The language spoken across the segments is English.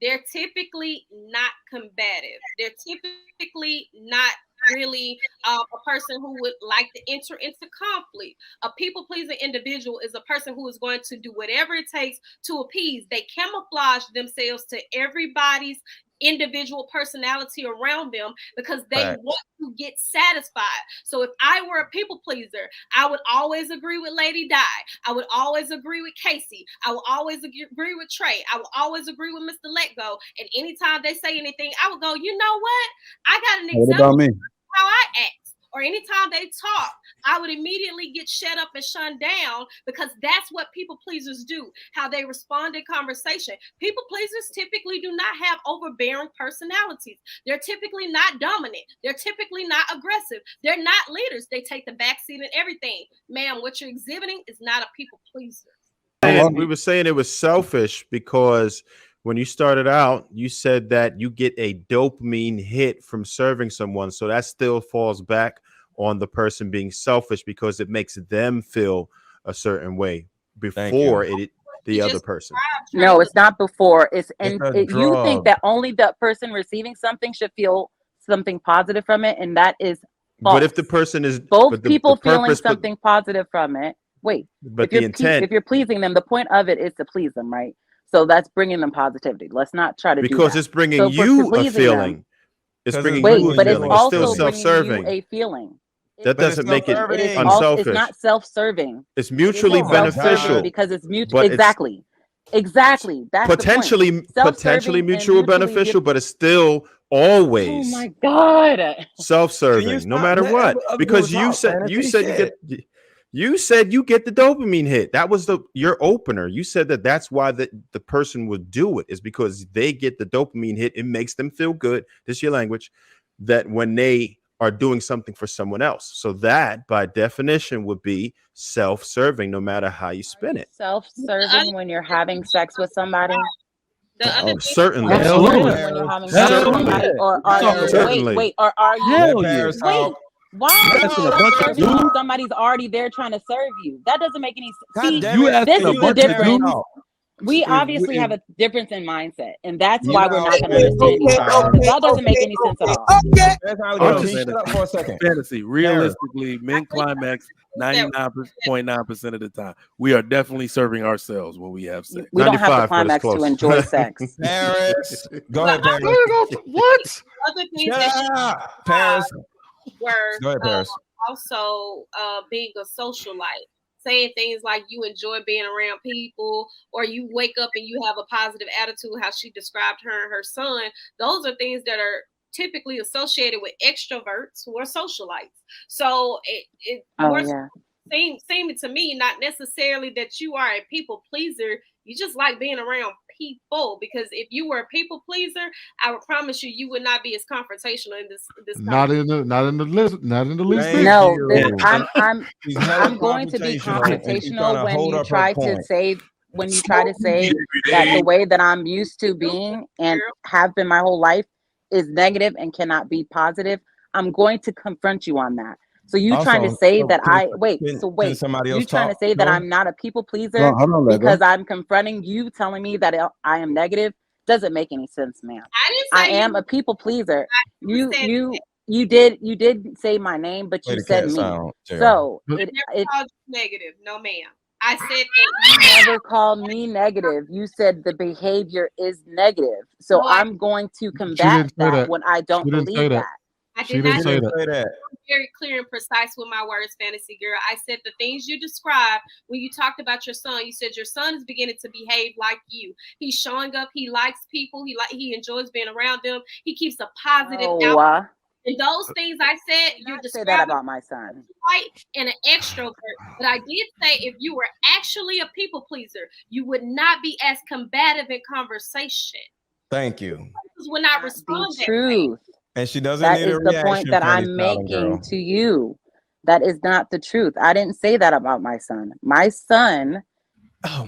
they're typically not combative. They're typically not really a person who would like to enter into conflict. A people pleasing individual is a person who is going to do whatever it takes to appease. They camouflage themselves to everybody's individual personality around them because they want to get satisfied. So if I were a people pleaser, I would always agree with Lady Di. I would always agree with Casey. I would always agree with Trey. I would always agree with Mr. Let Go. And anytime they say anything, I would go, you know what? I got an What example about me? of how I act. Or anytime they talk, I would immediately get shut up and shunned down because that's what people pleasers do, how they respond in conversation. People pleasers typically do not have overbearing personalities. They're typically not dominant. They're typically not aggressive. They're not leaders. They take the backseat and everything. Ma'am, what you're exhibiting is not a people pleaser. And we were saying it was selfish because when you started out, you said that you get a dopamine hit from serving someone. So that still falls back on the person being selfish because it makes them feel a certain way before the other person. No, it's not before. You think that only the person receiving something should feel something positive from it, and that is false. But if the person is both people feeling something positive from it, but the intent, if you're pleasing them, the point of it is to please them, right? So that's bringing them positivity. Let's not try to because do that. it's bringing you a feeling. It's bringing you a but feeling. It's also still self-serving. bringing you a feeling. That doesn't make it unselfish. It's not self-serving. It's mutually beneficial because it's mutual. Exactly. That's potentially mutually beneficial, but it's still always. Oh my God. Self-serving, no matter what. Because you said you get the dopamine hit. That was your opener. You said that's why the person would do it, is because they get the dopamine hit. It makes them feel good. This is your language. That when they are doing something for someone else. So that by definition would be self-serving, no matter how you spin it. Self-serving when you're having sex with somebody. Certainly. Certainly. Or are you why are somebody's already there trying to serve you? That doesn't make any sense. This is the difference. We obviously have a difference in mindset, and that's why we're not going to understand each other. That doesn't make any sense at all. Shut up for a second. Fantasy. Realistically, men climax 99.9% of the time. We are definitely serving ourselves when we have sex. We don't have to climax to enjoy sex. Paris, go ahead, Paris. What? Other things that Paris. Were go ahead, Paris. Also being a socialite. Saying things like you enjoy being around people, or you wake up and you have a positive attitude, how she described her and her son. Those are things that are typically associated with extroverts who are socialites. So it seemed to me not necessarily that you are a people pleaser. You just like being around people, because if you were a people pleaser, I would promise you would not be as confrontational in this. Not in the least. No, I'm going to be confrontational when you try to say that the way that I'm used to being and have been my whole life is negative and cannot be positive. I'm going to confront you on that. So you trying to say that you trying to say that I'm not a people pleaser because I'm confronting you, telling me that I am negative, doesn't make any sense, ma'am. I am a people pleaser. You did say my name, but you said me. So it called you negative. No, ma'am. I said that you never called me negative. You said the behavior is negative. So I'm going to combat that when I don't believe that. I did not say that. I'm very clear and precise with my words, fantasy girl. I said the things you described when you talked about your son. You said your son is beginning to behave like you. He's showing up. He likes people. He enjoys being around them. He keeps a positive outlook. And those things I said, you described that about my son. Right, and an extrovert. But I did say if you were actually a people pleaser, you would not be as combative in conversation. Thank you. Would not respond. Truth. And she doesn't that need is a the point that I'm making to you. That is not the truth. I didn't say that about my son. My son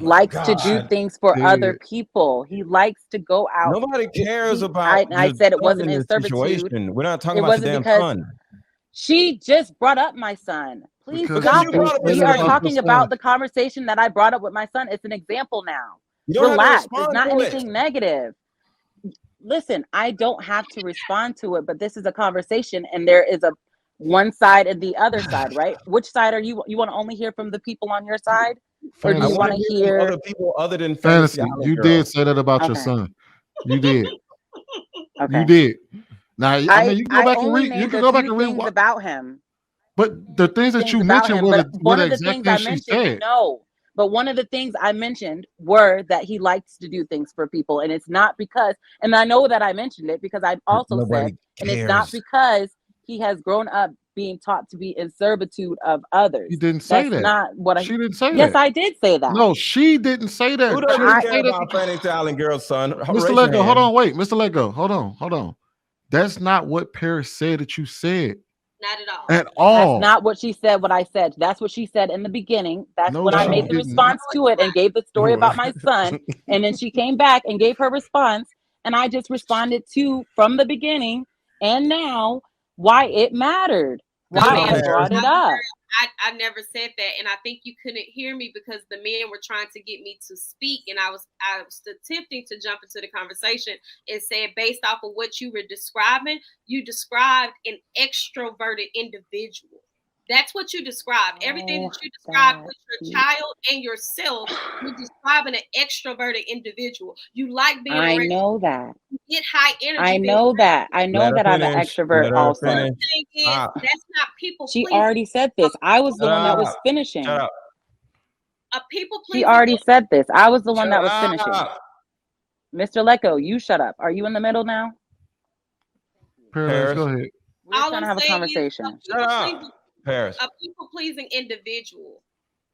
likes to do things for other people. He likes to go out. Nobody cares about. I said it wasn't in servitude. We're not talking about the damn son. She just brought up my son. Please stop it. We are talking about the conversation that I brought up with my son. It's an example now. Relax. It's not anything negative. listen, I don't have to respond to it, but this is a conversation, and there is a one side and the other side, right? Which side are you? You want to only hear from the people on your side, or do you want to hear other people other than Fantasy? You did say that about your son. You did. You did. Now, I mean, you can go back and read. You can go back and read things about him. But the things that you mentioned were one of the things I mentioned. No, but one of the things I mentioned were that he likes to do things for people, and it's not because. And I know that I mentioned it because I also said, and it's not because he has grown up being taught to be in servitude of others. You didn't say that. That's not what she didn't say that. Yes, I did say that. No, she didn't say that. Who doesn't care about Fanning Talent Girl's son? Mr. Lego, hold on, wait. Mr. Lego, hold on. That's not what Paris said that you said. Not at all. At all. That's not what she said, what I said. That's what she said in the beginning. That's when I made the response to it and gave the story about my son. And then she came back and gave her response. And I just responded to, from the beginning and now, why it mattered. Why I brought it up. I never said that, and I think you couldn't hear me because the men were trying to get me to speak, and I was attempting to jump into the conversation and said, based off of what you were describing, you described an extroverted individual. That's what you described. Everything that you described with your child and yourself, you're describing an extroverted individual. You like being around. I know that. You get high energy. I know that. I know that I'm an extrovert also. That's not people. She already said this. I was the one that was finishing. A people pleasing. She already said this. I was the one that was finishing. Mr. Lecco, you shut up. Are you in the middle now? Paris, go ahead. We're trying to have a conversation. Shut up. Paris. A people-pleasing individual,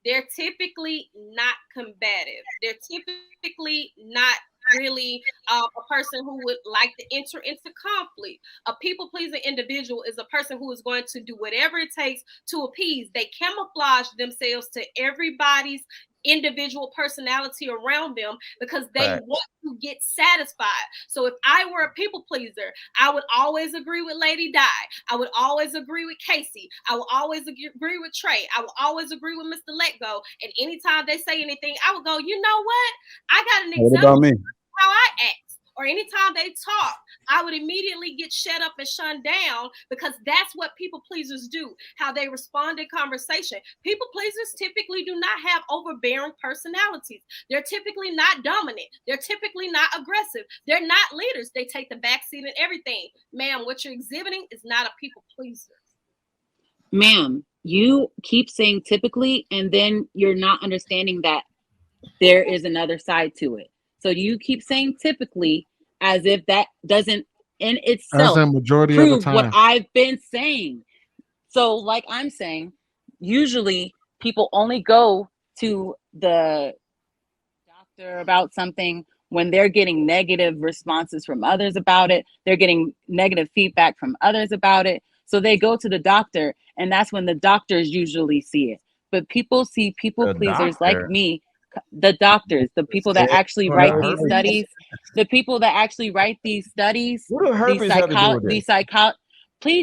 they're typically not combative. They're typically not really a person who would like to enter into conflict. A people-pleasing individual is a person who is going to do whatever it takes to appease. They camouflage themselves to everybody's individual personality around them because they want to get satisfied. So if I were a people pleaser, I would always agree with Lady Di. I would always agree with Casey. I would always agree with Trey. I would always agree with Mr. Let Go. And anytime they say anything, I would go, you know what? I got an example of how I act. Or anytime they talk, I would immediately get shut up and shunned down because that's what people pleasers do, how they respond in conversation. People pleasers typically do not have overbearing personalities. They're typically not dominant. They're typically not aggressive. They're not leaders. They take the backseat and everything. Ma'am, what you're exhibiting is not a people pleaser. Ma'am, you keep saying typically, and then you're not understanding that there is another side to it. So you keep saying typically as if that doesn't in itself majority prove of the time. What I've been saying. So like I'm saying, usually people only go to the doctor about something when they're getting negative responses from others about it. They're getting negative feedback from others about it. So they go to the doctor, and that's when the doctors usually see it. But people see people pleasers like me. The doctors, the people that actually write these studies, the people that actually write these studies, please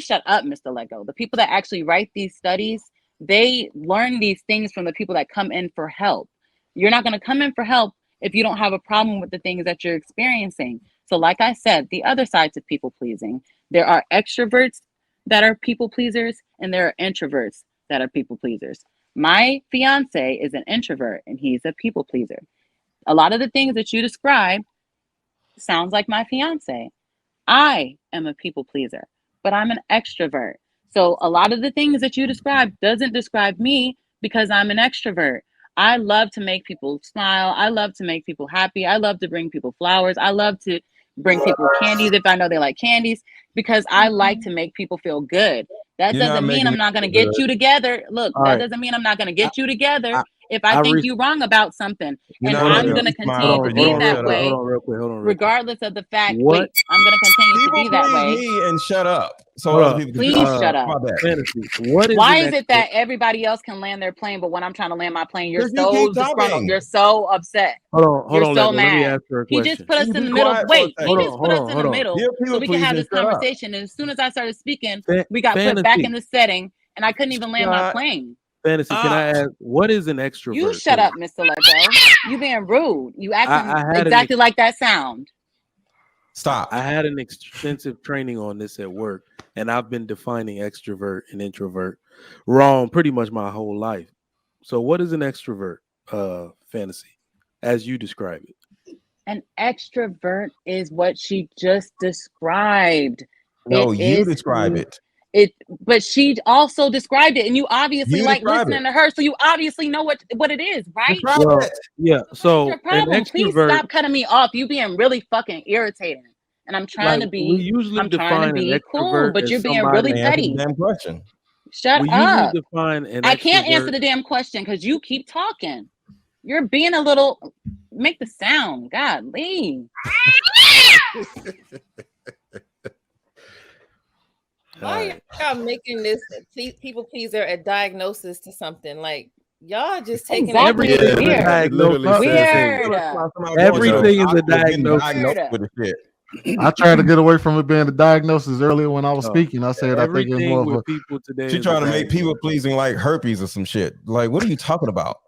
shut up, Mr. Lego. The people that actually write these studies, they learn these things from the people that come in for help. You're not going to come in for help if you don't have a problem with the things that you're experiencing. So like I said, the other sides of people pleasing, there are extroverts that are people pleasers, and there are introverts that are people pleasers. My fiance is an introvert and he's a people pleaser. A lot of the things that you describe sounds like my fiance. I am a people pleaser, but I'm an extrovert. So a lot of the things that you describe doesn't describe me because I'm an extrovert. I love to make people smile. I love to make people happy. I love to bring people flowers. I love to bring people candies if I know they like candies because I like to make people feel good. That doesn't mean I'm not going to get you together. Look, that doesn't mean I'm not going to get you together if I think you're wrong about something. And I'm going to continue to be that way, regardless of the fact. Wait, I'm going to continue to be that way. And shut up. So please shut up. Why is it that everybody else can land their plane, but when I'm trying to land my plane, you're so disgruntled, you're so upset, you're so mad? He just put us in the middle. Wait, he just put us in the middle so we can have this conversation. And as soon as I started speaking, we got put back in the setting, and I couldn't even land my plane. Fantasy, can I ask, what is an extrovert? You shut up, Mr. Lego. You being rude. You acting exactly like that sound. Stop. I had an extensive training on this at work, and I've been defining extrovert and introvert wrong pretty much my whole life. So what is an extrovert fantasy as you describe it? An extrovert is what she just described. No, you describe it. But she also described it, and you obviously like listening to her, so you obviously know what it is, right? Well, yeah. So what's your problem? Please stop cutting me off. You being really fucking irritating, and I'm trying to be. We usually define an extrovert cool, but you're being really petty. Damn question. Shut up. Define an I can't answer the damn question because you keep talking. You're being a little. Make the sound. God, leave. Why y'all making this people pleaser a diagnosis to something? Like y'all just taking everything everything. Everything is a diagnosis. With the shit. I tried to get away from it being a diagnosis earlier when I was speaking. I said I think it's more of a people today. She's trying to make people pleasing like herpes or some shit. Like, what are you talking about?